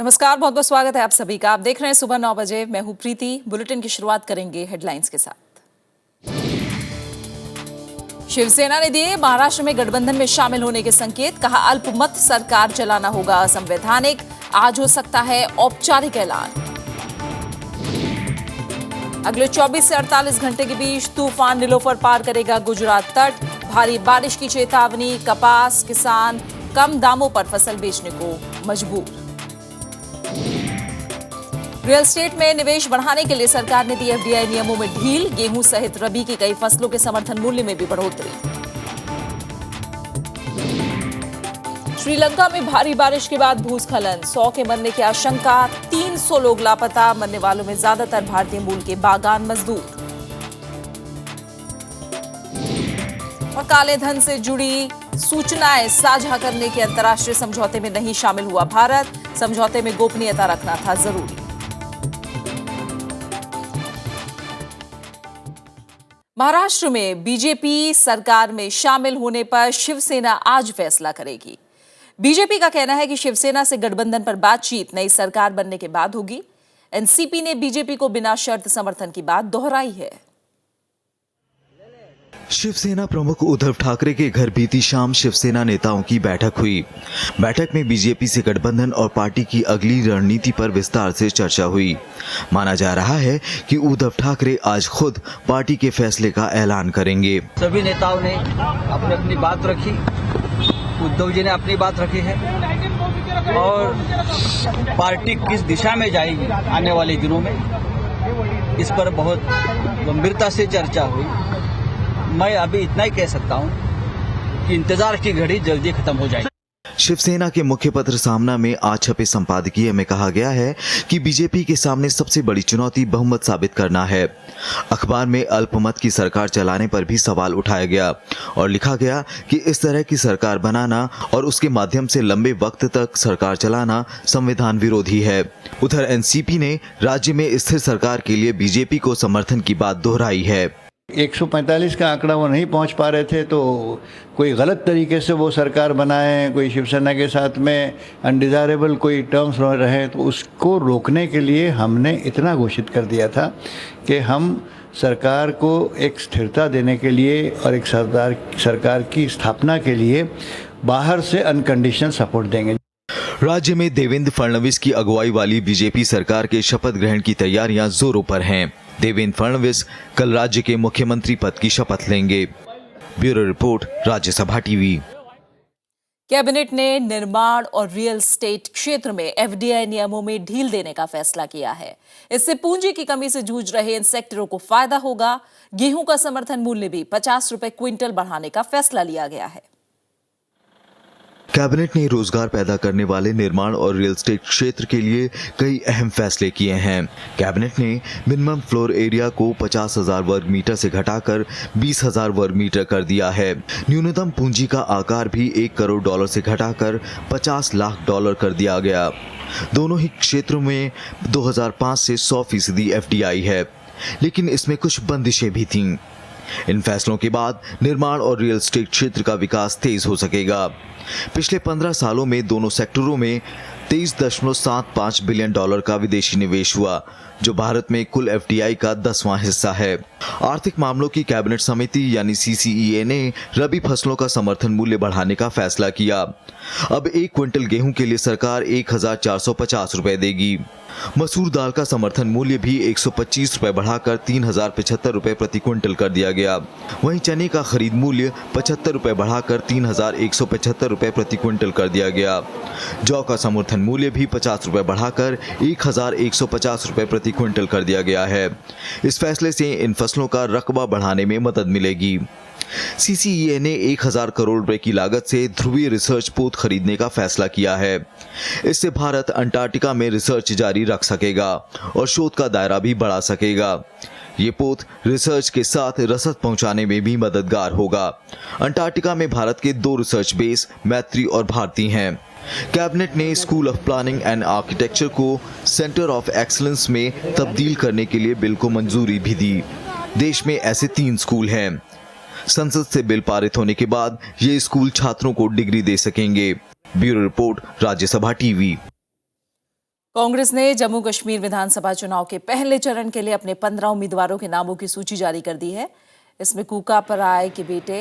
नमस्कार, बहुत बहुत स्वागत है आप सभी का। आप देख रहे हैं सुबह 9 बजे। मैं हूं प्रीति। बुलेटिन की शुरुआत करेंगे हेडलाइंस के साथ। शिवसेना ने दिए महाराष्ट्र में गठबंधन में शामिल होने के संकेत। कहा अल्पमत सरकार चलाना होगा असंवैधानिक। आज हो सकता है औपचारिक ऐलान। अगले 24 से 48 घंटे के बीच तूफान नीलोफर पार करेगा गुजरात तट। भारी बारिश की चेतावनी। कपास किसान कम दामों पर फसल बेचने को मजबूर। रियल एस्टेट में निवेश बढ़ाने के लिए सरकार ने दी एफडीआई नियमों में ढील। गेहूं सहित रबी की कई फसलों के समर्थन मूल्य में भी बढ़ोतरी। श्रीलंका में भारी बारिश के बाद भूस्खलन। 100 के मरने की आशंका। 300 लोग लापता। मरने वालों में ज्यादातर भारतीय मूल के बागान मजदूर। और काले धन से जुड़ी सूचनाएं साझा करने के अंतर्राष्ट्रीय समझौते में नहीं शामिल हुआ भारत। समझौते में गोपनीयता रखना था जरूरी। महाराष्ट्र में बीजेपी सरकार में शामिल होने पर शिवसेना आज फैसला करेगी। बीजेपी का कहना है कि शिवसेना से गठबंधन पर बातचीत नई सरकार बनने के बाद होगी। एनसीपी ने बीजेपी को बिना शर्त समर्थन की बात दोहराई है। शिवसेना प्रमुख उद्धव ठाकरे के घर बीती शाम शिवसेना नेताओं की बैठक हुई। बैठक में बीजेपी से गठबंधन और पार्टी की अगली रणनीति पर विस्तार से चर्चा हुई। माना जा रहा है कि उद्धव ठाकरे आज खुद पार्टी के फैसले का ऐलान करेंगे। सभी नेताओं ने अपनी अपनी बात रखी। उद्धव जी ने अपनी बात रखी है और पार्टी किस दिशा में जाएगी आने वाले दिनों में, इस पर बहुत गंभीरता से चर्चा हुई। मैं अभी इतना ही कह सकता हूं कि इंतजार की घड़ी जल्दी खत्म हो जाएगी। शिवसेना के मुख्य पत्र सामना में आज छपे संपादकीय में कहा गया है कि बीजेपी के सामने सबसे बड़ी चुनौती बहुमत साबित करना है। अखबार में अल्पमत की सरकार चलाने पर भी सवाल उठाया गया और लिखा गया कि इस तरह की सरकार बनाना और उसके माध्यम से लंबे वक्त तक सरकार चलाना संविधान विरोधी है। उधर एनसीपी ने राज्य में स्थिर सरकार के लिए बीजेपी को समर्थन की बात दोहराई है। 145 का आंकड़ा वो नहीं पहुंच पा रहे थे, तो कोई गलत तरीके से वो सरकार बनाए, कोई शिवसेना के साथ में अनडिज़ायरेबल कोई टर्म्स रहे, तो उसको रोकने के लिए हमने इतना घोषित कर दिया था कि हम सरकार को एक स्थिरता देने के लिए और एक सरकार की स्थापना के लिए बाहर से अनकंडीशनल सपोर्ट देंगे। राज्य में देवेंद्र फडणवीस की अगुवाई वाली बीजेपी सरकार के शपथ ग्रहण की तैयारियां जोरों पर हैं। देवेंद्र फडणवीस कल राज्य के मुख्यमंत्री पद की शपथ लेंगे। Bureau report, Rajya Sabha TV. Cabinet ने निर्माण और रियल एस्टेट क्षेत्र में एफडीआई नियमों में ढील देने का फैसला किया है। इससे पूंजी की कमी से जूझ रहे इन सेक्टरों को फायदा होगा। गेहूं का समर्थन मूल्य भी 50 रुपए क्विंटल बढ़ाने का फैसला लिया गया है। कैबिनेट ने रोजगार पैदा करने वाले निर्माण और रियल एस्टेट क्षेत्र के लिए कई अहम फैसले किए हैं। कैबिनेट ने मिनिमम फ्लोर एरिया को 50,000 वर्ग मीटर से घटाकर 20,000 वर्ग मीटर कर दिया है। न्यूनतम पूंजी का आकार भी $1 करोड़ से घटाकर $50 लाख कर दिया गया। दोनों ही क्षेत्रों में 2005 से 100% एफडीआई है, लेकिन इसमें कुछ बंदिशें भी थीं। इन फैसलों के बाद निर्माण और रियल एस्टेट क्षेत्र का विकास तेज हो सकेगा। पिछले 15 सालों में दोनों सेक्टरों में $23.75 बिलियन का विदेशी निवेश हुआ, जो भारत में कुल एफडीआई का 10वां हिस्सा है। आर्थिक मामलों की कैबिनेट समिति यानी सीसीईए ने रबी फसलों का समर्थन मूल्य बढ़ाने का फैसला किया। अब 1 क्विंटल गेहूं के लिए सरकार 1,450 रुपए देगी। मसूर दाल का समर्थन मूल्य भी 125 रुपए बढ़ाकर 3,075 रुपए प्रति क्विंटल कर दिया गया। वहीं चने का खरीद मूल्य 75 रुपए बढ़ाकर 3,175 रुपए प्रति क्विंटल कर दिया गया। जौ का समर्थन मूल्य भी 50 रुपए बढ़ाकर 1,150 रुपए प्रति क्विंटल कर दिया गया है। इस फैसले से इन फसलों का रकबा बढ़ाने में मदद मिलेगी। सीसीईए ने 1,000 करोड़ रुपए की लागत से ध्रुवीय रिसर्च पोत खरीदने का फैसला किया है। इससे भारत अंटार्कटिका में रिसर्च जारी रख सकेगा और शोध का दायरा भी बढ़ा सकेगा। ये पोत रिसर्च के साथ रसद पहुंचाने में भी मददगार होगा। अंटार्कटिका में भारत के 2 रिसर्च बेस मैत्री और भारती हैं। कैबिनेट ने school of planning and architecture को सेंटर ऑफ एक्सीलेंस में तब्दील करने के लिए बिल को मंजूरी भी दी। देश में ऐसे 3 स्कूल हैं। संसद से बिल पारित होने के बाद ये स्कूल छात्रों को डिग्री दे सकेंगे। Bureau report, Rajya Sabha TV. Congress ने जम्मू कश्मीर विधानसभा चुनाव के पहले चरण के लिए अपने 15 उम्मीदवारों के नामों की सूची जारी कर दी है। इसमें कूका पराय के बेटे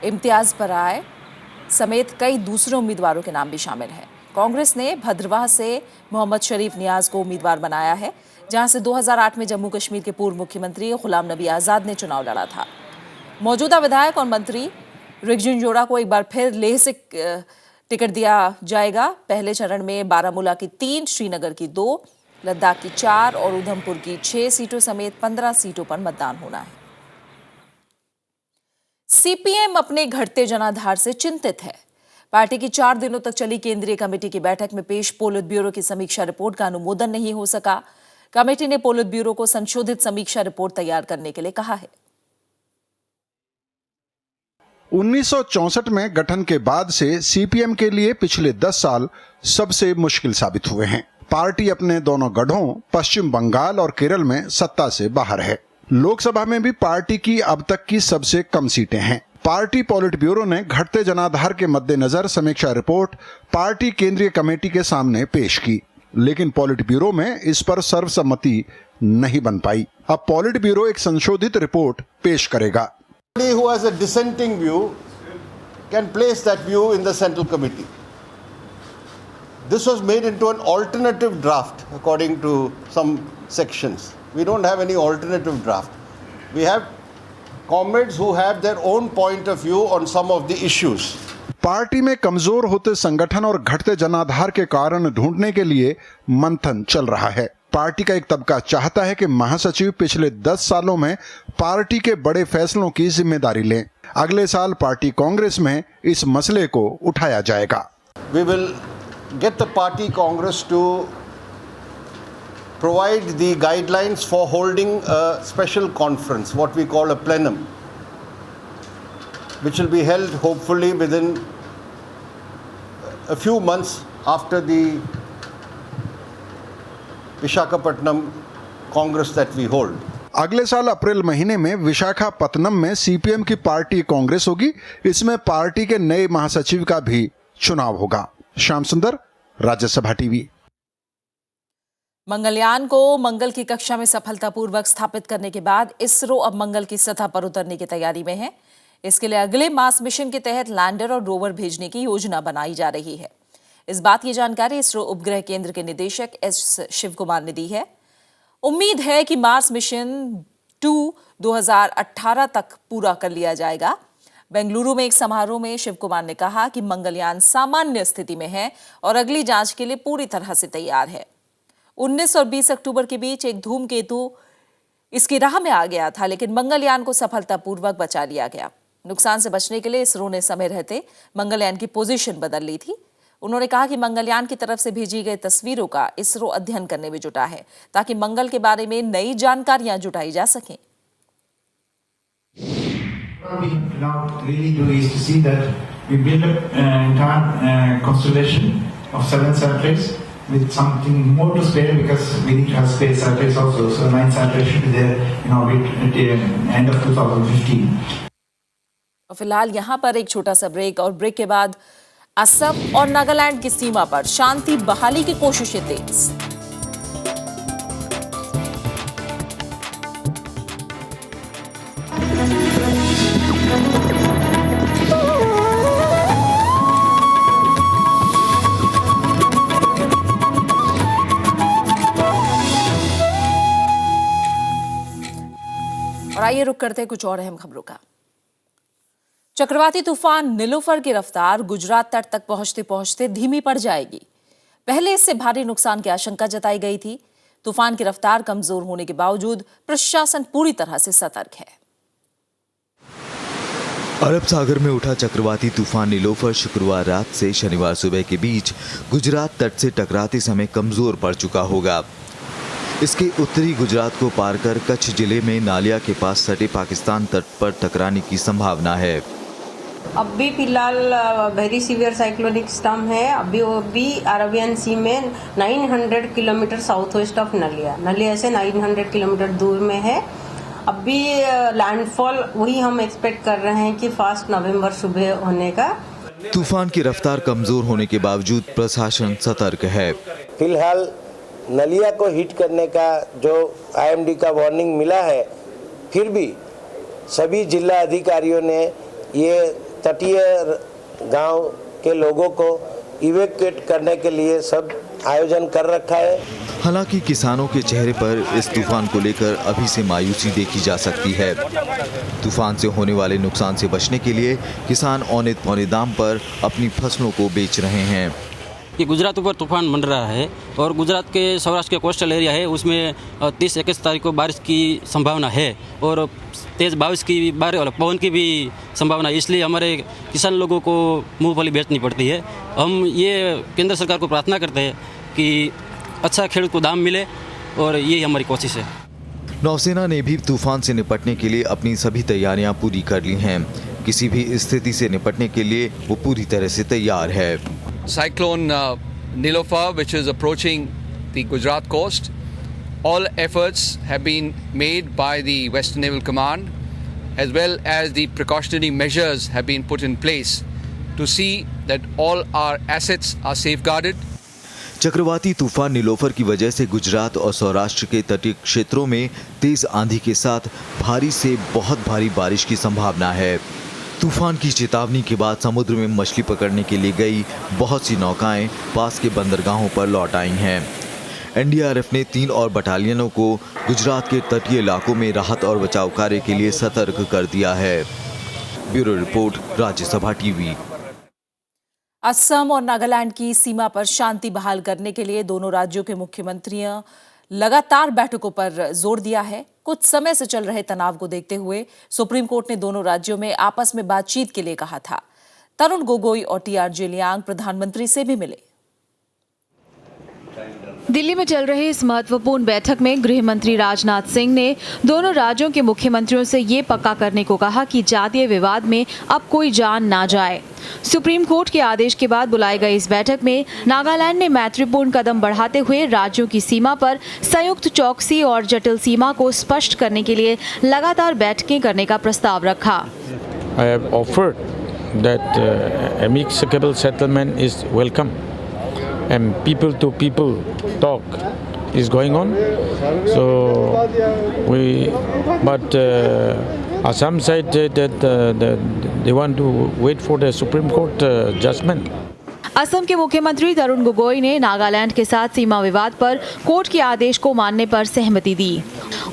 इम्तियाज पराय समेत कई दूसरे उम्मीदवारों के नाम भी शामिल हैं। कांग्रेस ने भद्रवाह से मोहम्मद शरीफ नियाज को उम्मीदवार बनाया है, जहां से 2008 में जम्मू कश्मीर के पूर्व मुख्यमंत्री गुलाम नबी आजाद ने चुनाव लड़ा था। मौजूदा विधायक और मंत्री रिगजिन जोड़ा को एक बार फिर लेह से टिकट दिया जाएगा। पहले चरण में बारामूला की 3, श्रीनगर की 2, लद्दाख की 4 और उधमपुर की 6 सीटों समेत 15 सीटों पर मतदान होना है। सीपीएम अपने घटते जनाधार से चिंतित है। पार्टी की 4 दिनों तक चली केंद्रीय कमेटी की बैठक में पेश पोलित ब्यूरो की समीक्षा रिपोर्ट का अनुमोदन नहीं हो सका। कमेटी ने पोलित ब्यूरो को संशोधित समीक्षा रिपोर्ट तैयार करने के लिए कहा है। 1964 में गठन के बाद से सीपीएम के लिए पिछले 10 साल सबसे मुश्किल साबित हुए हैं। पार्टी अपने दोनों गढ़ों पश्चिम बंगाल और केरल में सत्ता से बाहर है। लोकसभा में भी पार्टी की अब तक की सबसे कम सीटें हैं। पार्टी पॉलिट ब्यूरो ने घटते जनाधार के मद्देनजर समीक्षा रिपोर्ट पार्टी केंद्रीय कमेटी के सामने पेश की, लेकिन पॉलिट ब्यूरो में इस पर सर्वसम्मति नहीं बन पाई। अब पॉलिट ब्यूरो एक संशोधित रिपोर्ट पेश करेगा। Who has a dissenting view can place that view in the central committee. This was made into an alternative draft according to some sections. We don't have any alternative draft. We have comrades who have their own point of view on some of the issues. Party में कमजोर होते संगठन और घटते जनाधार के कारण ढूंढने के लिए मंथन चल रहा है। पार्टी का एक तबका चाहता है कि महासचिव पिछले 10 सालों में पार्टी के बड़े फैसलों की जिम्मेदारी लें। अगले साल पार्टी कांग्रेस में इस मसले को उठाया जाएगा। We will get the party congress to provide the guidelines for holding a special conference, what we call a plenum, which will be held hopefully within a few months after the Visakhapatnam congress that we hold. अगले साल अप्रैल महीने में विशाखापत्तनम में CPM की party Congress होगी। इसमें party के नए महासचिव का भी चुनाव होगा। श्याम सुंदर, राज्यसभा टीवी। मंगलयान को मंगल की कक्षा में सफलतापूर्वक स्थापित करने के बाद इसरो अब मंगल की सतह पर उतरने की तैयारी में है। इसके लिए अगले मार्स मिशन के तहत लैंडर और रोवर भेजने की योजना बनाई जा रही है। इस बात की जानकारी इसरो उपग्रह केंद्र के निदेशक एस शिव कुमार ने दी है। उम्मीद है कि मार्स मिशन 2 2018 तक पूरा कर लिया जाएगा। बेंगलुरु में एक समारोह में शिव कुमार ने कहा कि मंगलयान सामान्य स्थिति में है और अगली जांच के लिए पूरी तरह से तैयार है। 19 और 20 अक्टूबर के बीच एक धूमकेतु इसकी राह में आ गया था, लेकिन मंगलयान को सफलतापूर्वक बचा लिया गया। नुकसान से बचने के लिए इसरो ने समय रहते मंगलयान की पोजीशन बदल ली थी। उन्होंने कहा कि मंगलयान की तरफ से भेजी गई तस्वीरों का इसरो अध्ययन करने में जुटा है, ताकि मंगल के बारे में नई जानकारियां जुटाई जा सकें। With something more to spare because we need to have space satellites also. So 9 satellites should be there in orbit at the end of 2015. फिलहाल यहाँ पर एक छोटा सा ब्रेक, और ब्रेक के बाद असम और नागालैंड की सीमा पर शांति बहाली की कोशिशें तेज। और आइए रुक करते हैं कुछ और अहम खबरों का। चक्रवाती तूफान नीलोफर की रफ्तार गुजरात तट तक पहुंचते पहुंचते धीमी पड़ जाएगी। पहले इससे भारी नुकसान की आशंका जताई गई थी। तूफान की रफ्तार कमजोर होने के बावजूद प्रशासन पूरी तरह से सतर्क है। अरब सागर में उठा चक्रवाती तूफान नीलोफर शुक्रवार रात से शनिवार सुबह के बीच गुजरात तट से टकराते समय कमजोर पड़ चुका होगा। इसके उत्तरी गुजरात को पार कर कच्छ जिले में नालिया के पास सटे पाकिस्तान तट पर टकराने की संभावना है। अब भी फिलहाल वेरी सीवियर साइक्लोनिक स्टॉर्म है। अभी वो भी अरेबियन सी में 900 किलोमीटर साउथ वेस्ट ऑफ नलिया से 900 किलोमीटर दूर में है। अभी लैंडफॉल वही हम एक्सपेक्ट कर रहे हैं कि 1 नवंबर सुबह होने का। तूफान की रफ्तार कमजोर होने के बावजूद प्रशासन सतर्क है। फिलहाल नलिया को हिट करने का जो आईएमडी का वार्निंग मिला है, फिर भी सभी जिला अधिकारियों ने ये तटीय गांव के लोगों को इवैक्यूएट करने के लिए सब आयोजन कर रखा है। हालांकि किसानों के चेहरे पर इस तूफान को लेकर अभी से मायूसी देखी जा सकती है। तूफान से होने वाले नुकसान से बचने के लिए किसान औने पौने दाम पर अपनी फसलों को बेच रहे हैं। कि गुजरात ऊपर तूफान बन रहा है और गुजरात के सौराष्ट्र के कोस्टल एरिया है, उसमें 30-31 तारीख को बारिश की संभावना है और तेज़ बारिश की और पवन की भी संभावना है। इसलिए हमारे किसान लोगों को मूंगफली बेचनी पड़ती है। हम ये केंद्र सरकार को प्रार्थना करते हैं कि अच्छा खेडूत को दाम मिले और यही हमारी कोशिश है। नौसेना ने भी तूफान से निपटने के लिए अपनी सभी तैयारियां पूरी कर ली हैं। किसी भी स्थिति से निपटने के लिए वो पूरी तरह से तैयार है। Cyclone Nilofer, which is approaching the Gujarat coast. All efforts have been made by the Western Naval Command, as well as the precautionary measures have been put in place to see that all our assets are safeguarded. चक्रवाती तूफान नीलोफर की वजह से गुजरात और सौराष्ट्र के तटीय क्षेत्रों में तेज आंधी के साथ भारी से बहुत भारी बारिश की संभावना है। तूफान की चेतावनी के बाद समुद्र में मछली पकड़ने के लिए गई बहुत सी नौकाएं पास के बंदरगाहों पर लौट आई हैं। एनडीआरएफ ने 3 और बटालियनों को गुजरात के तटीय इलाकों में राहत और बचाव कार्य के लिए सतर्क कर दिया है। Bureau report, Rajya Sabha TV. Assam और नागालैंड की सीमा पर शांति बहाल करने के लिए दोनों राज्यों के मुख्यमंत्रियों लगातार बैठकों पर जोर दिया है। कुछ समय से चल रहे तनाव को देखते हुए सुप्रीम कोर्ट ने दोनों राज्यों में आपस में बातचीत के लिए कहा था। तरुण गोगोई और टीआर जेलियांग प्रधानमंत्री से भी मिले। दिल्ली में चल रही इस महत्वपूर्ण बैठक में गृह मंत्री राजनाथ सिंह ने दोनों राज्यों के मुख्यमंत्रियों से ये पक्का करने को कहा कि जातीय विवाद में अब कोई जान ना जाए। सुप्रीम कोर्ट के आदेश के बाद बुलाई गई इस बैठक में नागालैंड ने मैत्रीपूर्ण कदम बढ़ाते हुए राज्यों की सीमा पर संयुक्त चौकसी और जटिल सीमा को स्पष्ट करने के लिए लगातार बैठकें करने का प्रस्ताव रखा। I have offered that amicable settlement is welcome and people to people talk is going on. But Assam said that they want to wait for the Supreme Court judgment. Assam के मुख्यमंत्री तरुण गोगोई ने नागालैंड के साथ सीमा विवाद पर कोर्ट के आदेश को मानने पर सहमति दी।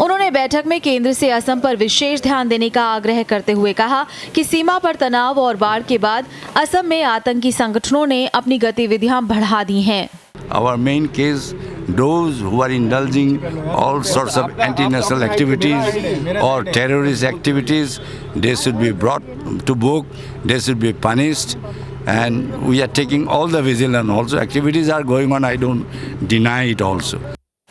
उन्होंने बैठक में केंद्र से असम पर विशेष ध्यान देने का आग्रह करते हुए कहा कि सीमा पर तनाव और बाढ़ के बाद असम में आतंकी संगठनों ने अपनी गतिविधियां बढ़ा दी हैं। Our main case, those who are indulging all sorts of anti-national activities or terrorist activities, they should be brought to book, they should be punished, and we are taking all the vigilant also. Activities are going on, I don't deny it also.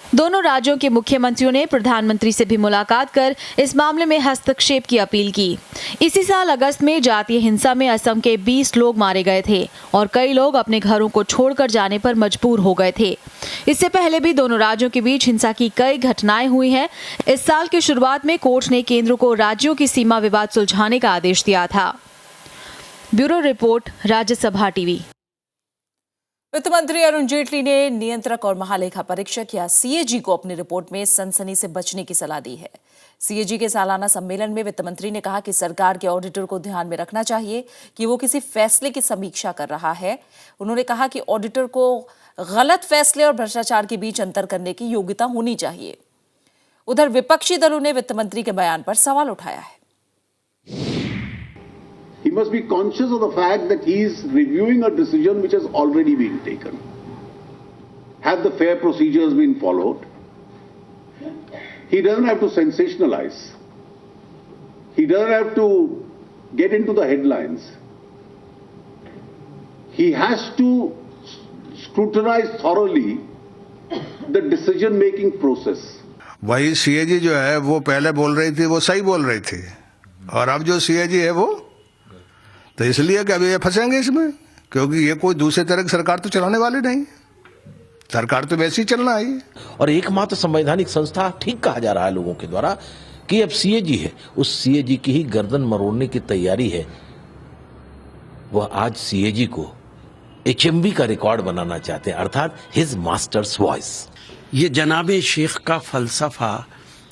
दोनों राज्यों के मुख्यमंत्रियों ने प्रधानमंत्री से भी मुलाकात कर इस मामले में हस्तक्षेप की अपील की। इसी साल अगस्त में जातीय हिंसा में असम के 20 लोग मारे गए थे और कई लोग अपने घरों को छोड़कर जाने पर मजबूर हो गए थे। इससे पहले भी दोनों राज्यों के बीच हिंसा की कई घटनाएं हुई हैं। इस साल की शुरुआत में कोर्ट ने केंद्र को राज्यों की सीमा विवाद सुलझाने का आदेश दिया था। Bureau report, Rajya Sabha TV. वित्त मंत्री अरुण जेटली ने नियंत्रक और महालेखा परीक्षक या सीएजी को अपनी रिपोर्ट में सनसनी से बचने की सलाह दी है। सीएजी के सालाना सम्मेलन में वित्त मंत्री ने कहा कि सरकार के ऑडिटर को ध्यान में रखना चाहिए कि वो किसी फैसले की समीक्षा कर रहा है। उन्होंने कहा कि ऑडिटर को गलत फैसले और भ्रष्टाचार के बीच अंतर करने की योग्यता होनी चाहिए। उधर विपक्षी दलों ने वित्त मंत्री के बयान पर सवाल उठाया है। He must be conscious of the fact that he is reviewing a decision which has already been taken. Have the fair procedures been followed? He doesn't have to sensationalize. He doesn't have to get into the headlines. He has to scrutinize thoroughly the decision-making process. वही CAG जो है वो पहले बोल रही थी, वो सही बोल रही थी, और अब जो सीएजी है वो तो इसलिए कि अभी ये फंसेंगे इसमें, क्योंकि ये कोई दूसरे तरह की सरकार तो चलाने वाली नहीं, सरकार तो वैसे ही चलना है। और एकमात्र संवैधानिक संस्था ठीक कहा जा रहा है लोगों के द्वारा कि अब सीएजी है, उस सीएजी की ही गर्दन मरोड़ने की तैयारी है। वह आज सीएजी को एचएमवी का रिकॉर्ड बनाना चाहते हैं, अर्थात हिज मास्टर्स वॉइस। ये जनाबे शेख का फलसफा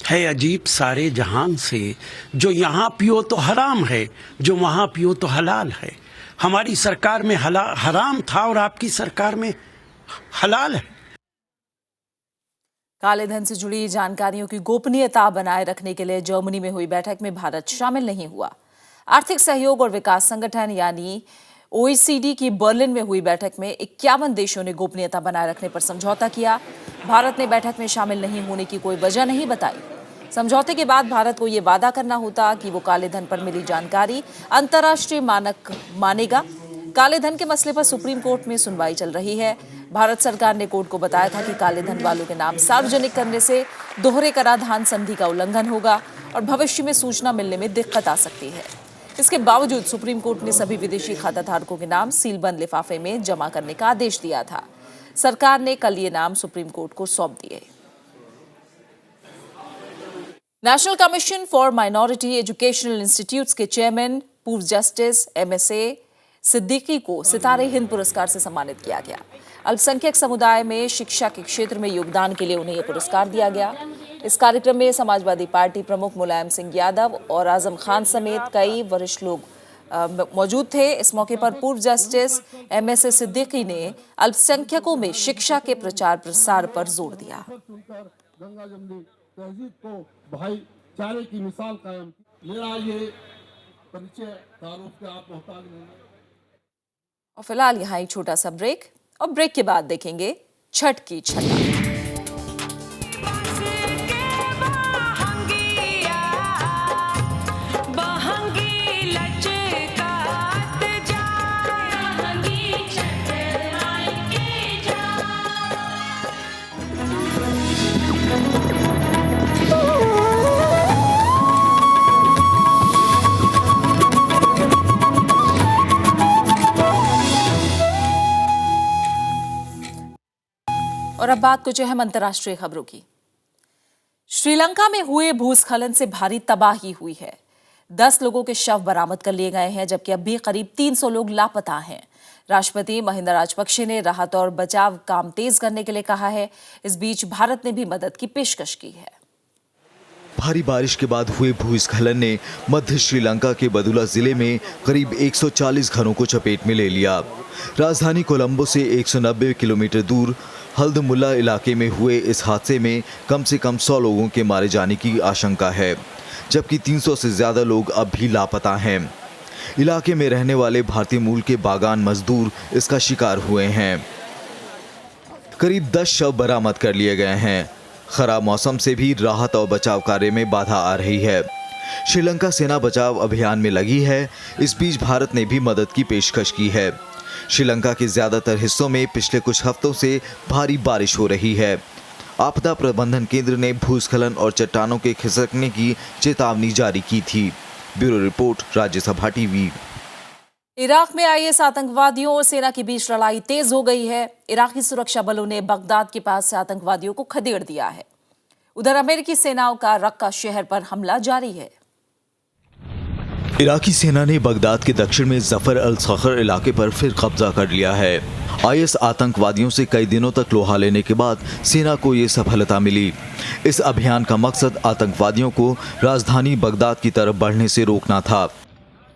है अजीब सारे जहान से, जो यहाँ पियो तो हराम है, जो वहाँ पियो तो हलाल है। हमारी सरकार में हराम था और आपकी सरकार में हलाल है। काले धन से जुड़ी जानकारियों की गोपनीयता बनाए रखने के लिए जर्मनी में हुई बैठक में भारत शामिल नहीं हुआ। आर्थिक सहयोग और विकास संगठन यानी OECD की बर्लिन में हुई बैठक में 51 देशों ने गोपनीयता बनाए रखने पर समझौता किया। भारत ने बैठक में शामिल नहीं होने की कोई वजह नहीं बताई। समझौते के बाद भारत को यह वादा करना होता कि वो काले धन पर मिली जानकारी अंतर्राष्ट्रीय मानक मानेगा। काले धन के मसले पर सुप्रीम कोर्ट में सुनवाई चल रही है। भारत सरकार ने कोर्ट को बताया था कि काले धन वालों के नाम सार्वजनिक करने से दोहरे कराधान संधि का उल्लंघन होगा और भविष्य में सूचना मिलने में दिक्कत आ सकती है। इसके बावजूद सुप्रीम कोर्ट ने सभी विदेशी खाताधारकों के नाम सीलबंद लिफाफे में जमा करने का आदेश दिया था। सरकार ने कल ये नाम सुप्रीम कोर्ट को सौंप दिए। National commission for minority educational institutes के चेयरमैन पूर्व जस्टिस MSA सिद्दीकी को सितारे हिंद पुरस्कार से सम्मानित किया गया। अल्पसंख्यक समुदाय में शिक्षा के क्षेत्र में योगदान के लिए उन्हें यह पुरस्कार दिया गया। इस कार्यक्रम में समाजवादी पार्टी प्रमुख मुलायम सिंह यादव और आजम खान समेत कई वरिष्ठ लोग मौजूद थे। इस मौके पर पूर्व जस्टिस MSA सिद्दीकी ने अल्पसंख्यकों में शिक्षा के प्रचार प्रसार पर जोर दिया। भाईचारे की मिसाल कायम। मेरा ये परिचय तारुफ के आप मोहताज नहीं। और फिलहाल यहाँ एक छोटा सा ब्रेक, और ब्रेक के बाद देखेंगे छठ की छठा। और अब बात कुछ अहम अंतर्राष्ट्रीय खबरों की। श्रीलंका में हुए भूस्खलन से भारी तबाही हुई है। 10 लोगों के शव बरामद कर लिए गए हैं, जबकि अब भी करीब 300 लोग लापता हैं। राष्ट्रपति महिंदा राजपक्षे ने राहत और बचाव काम तेज करने के लिए कहा है। इस बीच भारत ने भी मदद की पेशकश की है। भारी बारिश के बाद हुए भूस्खलन ने मध्य श्रीलंका के बदुला जिले में करीब 140 घरों को चपेट में ले लिया। राजधानी कोलंबो से 190 किलोमीटर दूर हल्दमुल्ला इलाके में हुए इस हादसे में कम से कम 100 लोगों के मारे जाने की आशंका है, जबकि 300 से ज्यादा लोग अब भी लापता हैं। इलाके में रहने वाले भारतीय मूल के बागान मजदूर इसका शिकार हुए हैं। करीब 10 शव बरामद कर लिए गए हैं। खराब मौसम से भी राहत और बचाव कार्य में बाधा आ रही है। श्रीलंका सेना बचाव अभियान में लगी है। इस बीच भारत ने भी मदद की पेशकश की है। श्रीलंका के ज्यादातर हिस्सों में पिछले कुछ हफ्तों से भारी बारिश हो रही है। आपदा प्रबंधन केंद्र ने भूस्खलन और चट्टानों के खिसकने की चेतावनी जारी की थी। Bureau report, Rajya Sabha TV. Iraq में IS आतंकवादियों और सेना के बीच लड़ाई तेज हो गई है। इराकी सुरक्षा बलों ने बगदाद के पास से आतंकवादियों को खदेड़ दिया है। उधर अमेरिकी सेनाओं का रक्का शहर पर हमला जारी है। इराकी सेना ने बगदाद के दक्षिण में जफर अल सखर इलाके पर फिर कब्जा कर लिया है। IS आतंकवादियों से कई दिनों तक लोहा लेने के बाद सेना को ये सफलता मिली। इस अभियान का मकसद आतंकवादियों को राजधानी बगदाद की तरफ बढ़ने से रोकना था।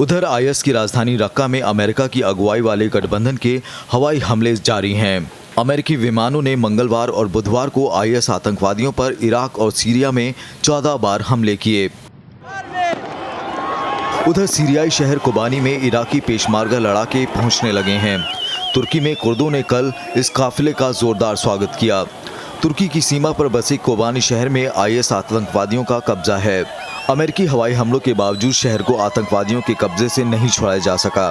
उधर IS की राजधानी रक्का में अमेरिका की अगुवाई वाले गठबंधन के हवाई हमले जारी हैं। अमेरिकी विमानों ने मंगलवार और बुधवार को IS आतंकवादियों पर इराक और सीरिया में 14 बार हमले किए। उधर सीरियाई शहर कोबानी में इराकी पेशमार्गा लड़ाके पहुंचने लगे हैं। तुर्की में कुर्दों ने कल इस काफिले का जोरदार स्वागत किया। तुर्की की सीमा पर बसे कोबानी शहर में IS आतंकवादियों का कब्जा है। अमेरिकी हवाई हमलों के बावजूद शहर को आतंकवादियों के कब्जे से नहीं छुड़ाया जा सका।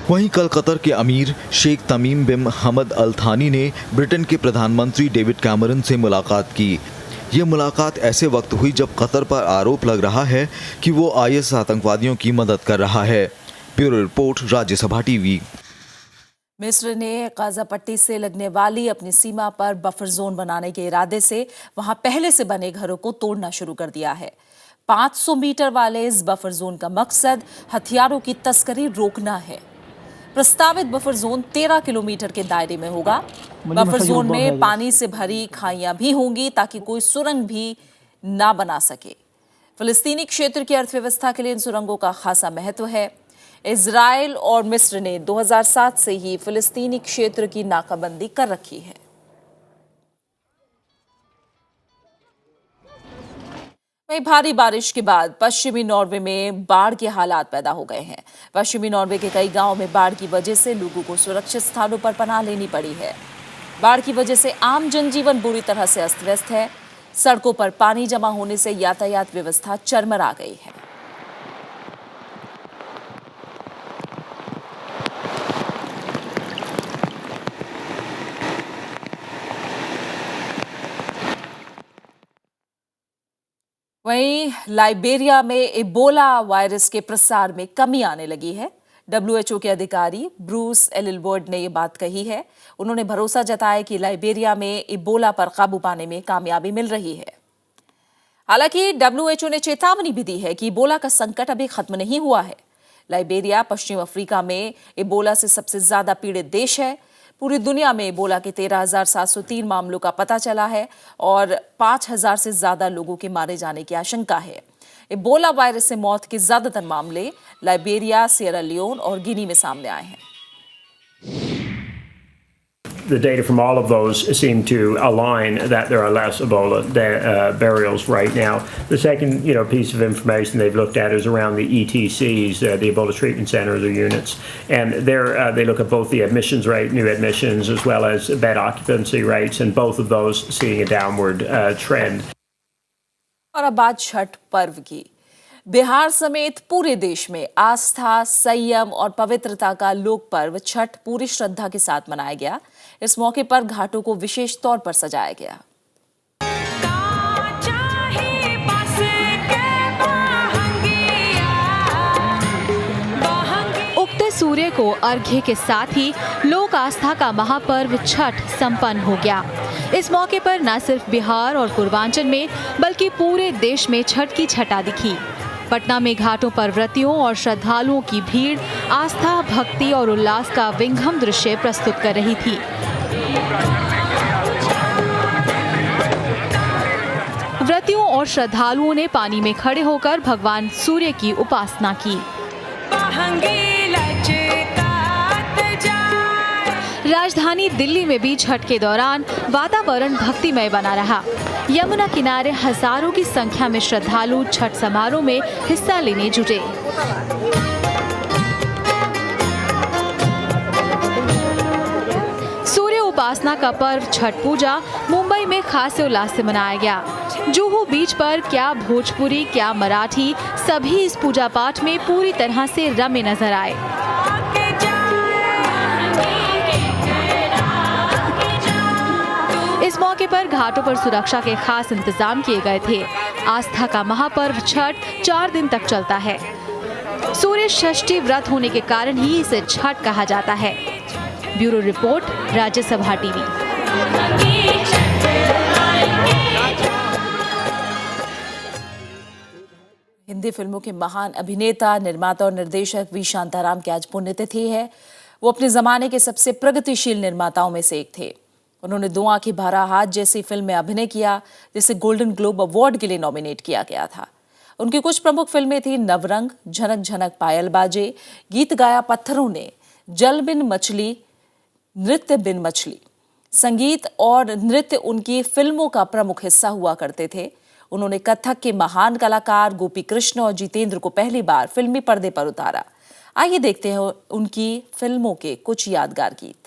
वहीं कल कतर के अमीर शेख तमीम बिन हमद अल थानी ने ब्रिटेन के प्रधानमंत्री डेविड कैमरन से मुलाकात की। ये मुलाकात ऐसे वक्त हुई जब कतर पर आरोप लग रहा है कि वो IS आतंकवादियों की मदद कर रहा है। Bureau report, Rajya Sabha TV. मिस्र ने गाजा पट्टी से लगने वाली अपनी सीमा पर बफर जोन बनाने के इरादे से वहां पहले से बने घरों को तोड़ना शुरू कर दिया है। 500 मीटर वाले इस बफर जोन का मकसद हथियारों की तस्करी रोकना है। प्रस्तावित बफर जोन 13 किलोमीटर के दायरे में होगा। बफर जोन में पानी से भरी खाइयां भी होंगी ताकि कोई सुरंग भी ना बना सके। फिलिस्तीनी क्षेत्र की अर्थव्यवस्था के लिए इन सुरंगों का खासा महत्व है। इजराइल और मिस्र ने 2007 से ही फिलिस्तीनी क्षेत्र की नाकाबंदी कर रखी है। वहीं भारी बारिश के बाद पश्चिमी नॉर्वे में बाढ़ के हालात पैदा हो गए हैं। पश्चिमी नॉर्वे के कई गांवों में बाढ़ की वजह से लोगों को सुरक्षित स्थानों पर पनाह लेनी पड़ी है। बाढ़ की वजह से आम जनजीवन बुरी तरह से अस्त व्यस्त है। सड़कों पर पानी जमा होने से यातायात व्यवस्था चरमरा गई है। वहीं लाइबेरिया में इबोला वायरस के प्रसार में कमी आने लगी है। WHO के अधिकारी ब्रूस एलिलवर्ड ने ये बात कही है। उन्होंने भरोसा जताया कि लाइबेरिया में इबोला पर काबू पाने में कामयाबी मिल रही है। हालांकि WHO ने चेतावनी भी दी है कि इबोला का संकट अभी खत्म नहीं हुआ है। लाइबेरिया पश्चिम अफ्रीका में इबोला से सबसे ज्यादा पीड़ित देश है। पूरी दुनिया में इबोला के 13,703 मामलों का पता चला है और 5,000 से ज्यादा लोगों के मारे जाने की आशंका है। इबोला वायरस से मौत के ज्यादातर मामले लाइबेरिया, सिएरा लियोन और गिनी में सामने आए हैं। The data from all of those seem to align that there are less Ebola burials right now. The second, piece of information they've looked at is around the ETCs, the Ebola treatment centers or units, and there they look at both the admissions rate, new admissions, as well as bed occupancy rates, and both of those seeing a downward trend. और अब बात छठ पर्व की। बिहार समेत पूरे देश में आस्था, संयम और पवित्रता का लोक पर्व छठ पूरी श्रद्धा के साथ मनाया गया। इस मौके पर घाटों को विशेष तौर पर सजाया गया। उगते सूर्य को अर्घ्य के साथ ही लोक आस्था का महापर्व छठ संपन्न हो गया। इस मौके पर न सिर्फ बिहार और पूर्वांचल में बल्कि पूरे देश में छठ की छटा दिखी। पटना में घाटों पर व्रतियों और श्रद्धालुओं की भीड़ आस्था, भक्ति और उल्लास का विंघम दृश्य प्रस्तुत कर रही थी। व्रतियों और श्रद्धालुओं ने पानी में खड़े होकर भगवान सूर्य की उपासना की। राजधानी दिल्ली में भी छठ के दौरान वातावरण भक्तिमय बना रहा। यमुना किनारे हजारों की संख्या में श्रद्धालु छठ समारोह में हिस्सा लेने जुटे। सूर्य उपासना का पर्व छठ पूजा मुंबई में खासे उल्लास से मनाया गया। जुहू बीच पर क्या भोजपुरी, क्या मराठी, सभी इस पूजा पाठ में पूरी तरह से रमे नजर आए। इस मौके पर घाटों पर सुरक्षा के खास इंतजाम किए गए थे। आस्था का महापर्व छठ 4 दिन तक चलता है। सूर्य षष्ठी व्रत होने के कारण ही इसे छठ कहा जाता है। Bureau report, Rajya Sabha TV. Hindi फिल्मों के महान अभिनेता, निर्माता और निर्देशक वी शांताराम की आज पुण्यतिथि है। वो अपने जमाने के सबसे प्रगतिशील निर्माताओं में से एक थे। उन्होंने दो आंखें भरा हाथ जैसी फिल्म में अभिनय किया, जिसे गोल्डन ग्लोब अवार्ड के लिए नॉमिनेट किया गया था। उनकी कुछ प्रमुख फिल्में थी नवरंग, झनक झनक पायल बाजे, गीत गाया पत्थरों ने, जल बिन मछली, नृत्य बिन मछली। संगीत और नृत्य उनकी फिल्मों का प्रमुख हिस्सा हुआ करते थे। उन्होंने कथक के महान कलाकार गोपी कृष्ण और जितेंद्र को पहली बार फिल्मी पर्दे पर उतारा। आइए देखते हैं उनकी फिल्मों के कुछ यादगार गीत।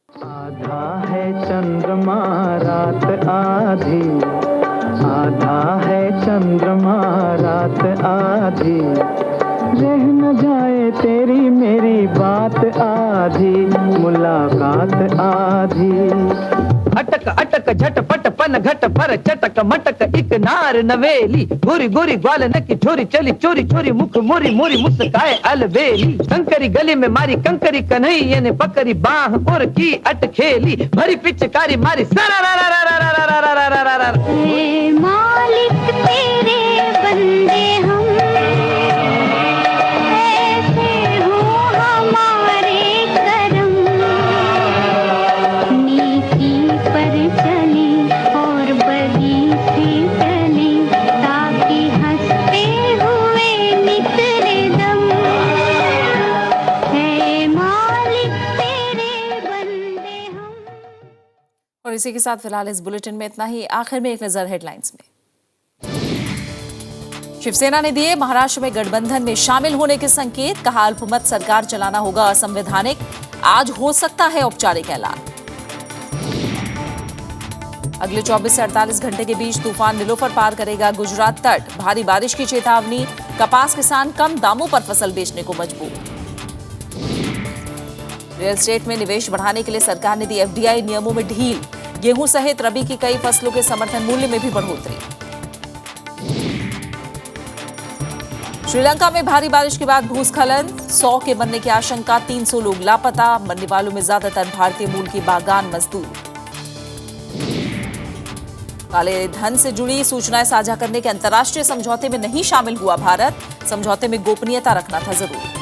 आधा है चंद्रमा रात आधी, आधा है चंद्रमा रात आधी, रह न जाए तेरी मेरी बात आधी, मुलाकात आधी। अटक अटक झटपट पन घट पर चटक मटक एक नार नवेली, गोरी गोरी ग्वालन की छोरी चली चोरी चोरी मुख मोरी मोरी मुस्काए अलबेली। कंकरी गली में मारी कंकरी कन्हैया ने पकड़ी बाह और की अटखेली, भरी पिचकारी मारी सरा। मालिक तेरे बंदे हम, ऐसे हो हमारे करम, नीति पर चले और बदी से चले, ताकि हंसते हुए निकले दम। है मालिक तेरे बंदे हम। और इसी के साथ फिलहाल इस बुलेटिन में इतना ही। आखिर में एक नजर हेडलाइंस में। शिवसेना ने दिए महाराष्ट्र में गठबंधन में शामिल होने के संकेत, कहा अल्पमत सरकार चलाना होगा असंवैधानिक, आज हो सकता है औपचारिक ऐलान। अगले 24 से 48 घंटे के बीच तूफान नीलोफर पार करेगा गुजरात तट, भारी बारिश की चेतावनी, कपास किसान कम दामों पर फसल बेचने को मजबूर। रियल एस्टेट में निवेश बढ़ाने के लिए सरकार ने दी एफडीआई नियमों में ढील, गेहूं सहित रबी की कई फसलों के समर्थन मूल्य में भी बढ़ोतरी। श्रीलंका में भारी बारिश के बाद भूस्खलन, 100 के मरने की आशंका, 300 लोग लापता, मरने वालों में ज्यादातर भारतीय मूल के बागान मजदूर। काले धन से जुड़ी सूचनाएं साझा करने के अंतर्राष्ट्रीय समझौते में नहीं शामिल हुआ भारत, समझौते में गोपनीयता रखना था जरूरी।